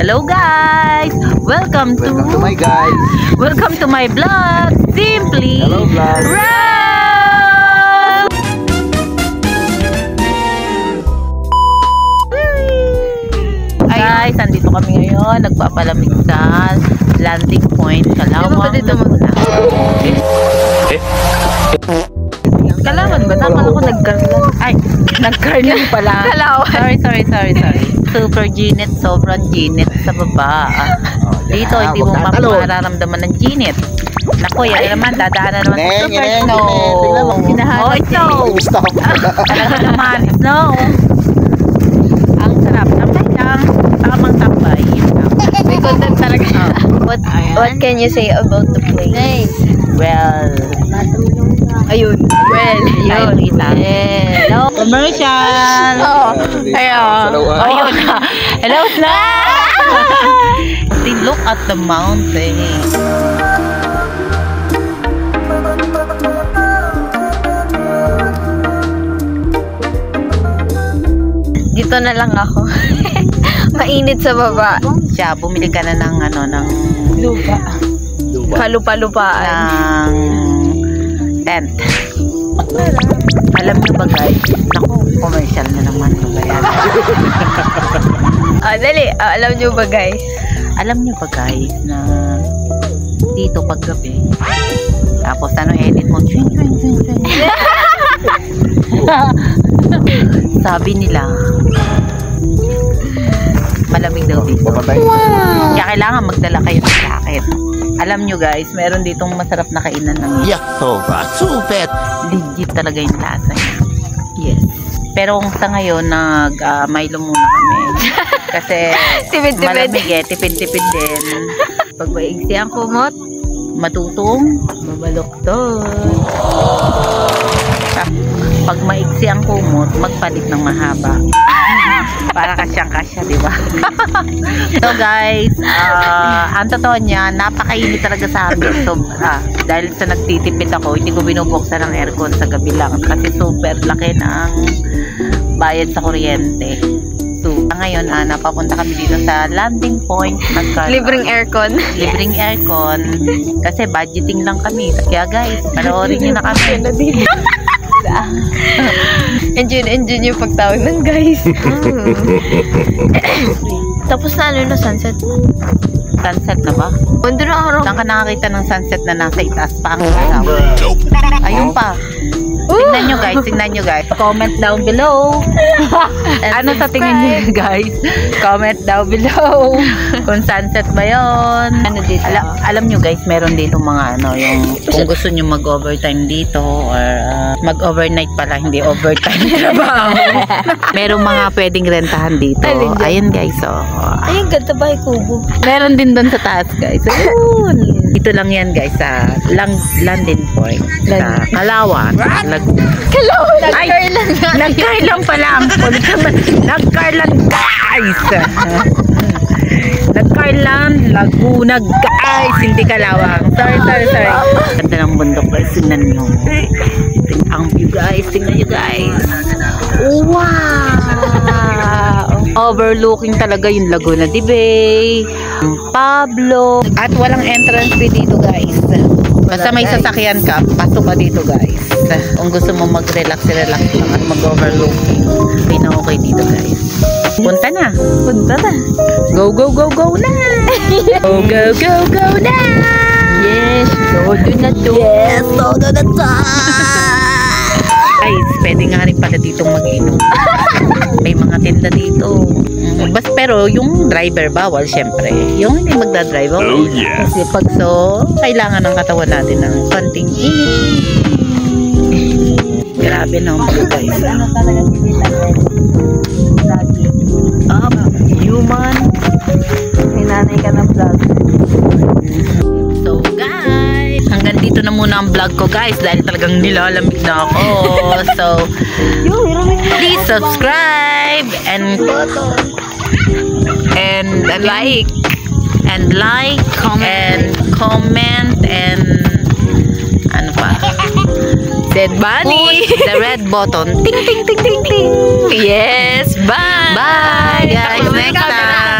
Hello guys! Welcome to my guys. Welcome to my vlog. Simply Hello vlog. Rob! Guys, andito kami ngayon. Nagpapalamig sa landing point. Kalawang na muna. Kalawan ba? Nakala ko nagkarlan. Ay, nagkarlan pala. Kalawan. Sorry. Super ginit, sobrang ginit sa baba. Dito, hindi mo mararamdaman ng ginit. Naku, yan naman, dadaanan naman sa super snow. Oh, snow. Talaga naman, snow. Ang sarap. Tambay lang. Tamang tambay. May content talaga. What can you say about the place? Well, Ayun. Hello. Commercial. Ayun. Hello, look at the mountain. Dito na lang ako. Mainit sa baba. Siya, bumili ka na ng Lupa. Kalupa-lupaan. Tent. Alam niyo ba guys? Naku, commercial na naman ito ba yan? Dali. Alam niyo ba guys? Alam niyo ba guys na dito paggabi tapos edit mo sabi nila malamig daw dito. Kaya kailangan magdala kayo ng jacket. Alam nyo guys, meron ditong masarap na kainan ng Yasoba, super. legit talaga yung lasa niya. Yes. Pero kung sa ngayon, Milo muna kami. Kasi malamig tipid-tipid din. Pag maigsi ang kumot, matutong, mabaloktot. Pag maigsi ang kumot, magpalit ng mahaba. Para kasyang-kasya, di ba? So guys, ang totoo niya, napakainit talaga sa amin. So, dahil sa nagtitipid ako, hindi ko binubuksan ng aircon sa gabi lang. Kasi super laki ng bayad sa kuryente. So, ngayon, napapunta kami dito sa landing point. Libreng aircon. Libreng aircon. Kasi budgeting lang kami. Kaya guys, panoorin nyo na kami. Enjoy yung pagtawag ng guys. Tapos na sunset. Sunset na ba? Wonder na araw. Saan ka nakakita ng sunset na nasa itaas pa ang araw? Ayun pa. Tingnan nyo guys. Comment down below. Ano sa tingin nyo guys? Comment down below. Kung sunset ba yun? Ano dito? Alam nyo guys, meron dito mga yung kung gusto nyo mag-overtime dito or mag-overnight pala, hindi overtime trabaho. Meron mga pwedeng rentahan dito. Ayun guys, Ayun, ganda ba yung kubo? meron din doon sa taas guys. Ayun. Dito lang yan guys sa landing point sa Kalawang. Nagkarlan pala ang nagkarlan guys. Nagkarlan Laguna guys, hindi Kalawang. Sorry. Ganda ng bundok guys, tingnan nyo. Ang view guys, tingnan nyo guys. Wow! Overlooking talaga yung Laguna de Bay, Pablo, at walang entrance fee dito guys. Basta may sasakyan ka, pasok ka dito guys. Kung gusto mo mag-relax lang at mag-overlooking, okay dito guys. Punta na. Go na. Go na. Yes, todo na to. Yes, todo na to. Guys, pwede nga rin pala ditong mag-inom. May mga tinda dito. Pero yung driver bawal syempre. Yung hindi magdadrive, okay. Kasi kailangan ng katawan natin ng konting init. Grabe naman guys. Ano talaga lagi. Human. May nanay ka ng vlog. So guys, hanggang dito na muna ang vlog ko guys dahil talagang nilalamig na ako. So, please subscribe and like comment and ano pa? Dead bunny. Push the red button. Ting ting ting ting ting. Yes, bye. Bye guys. Next time.